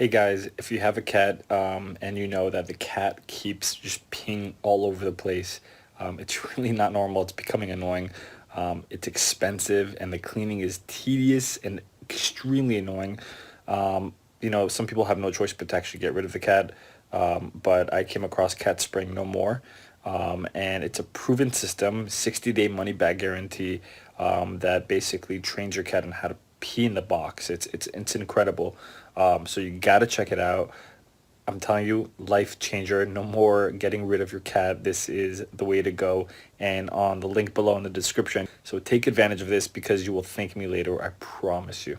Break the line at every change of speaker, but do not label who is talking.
Hey guys, if you have a cat and you know that the cat keeps just peeing all over the place, it's really not normal. It's becoming annoying. It's expensive and the cleaning is tedious and extremely annoying. Some people have no choice but to actually get rid of the cat. But I came across Cat Spring No More. And it's a proven system, 60-day money back guarantee, that basically trains your cat on how to pee in the box. It's incredible. So you gotta check it out. I'm telling you, life changer. No more getting rid of your cat. This is the way to go. And on the link below in the description. So take advantage of this because you will thank me later. I promise you.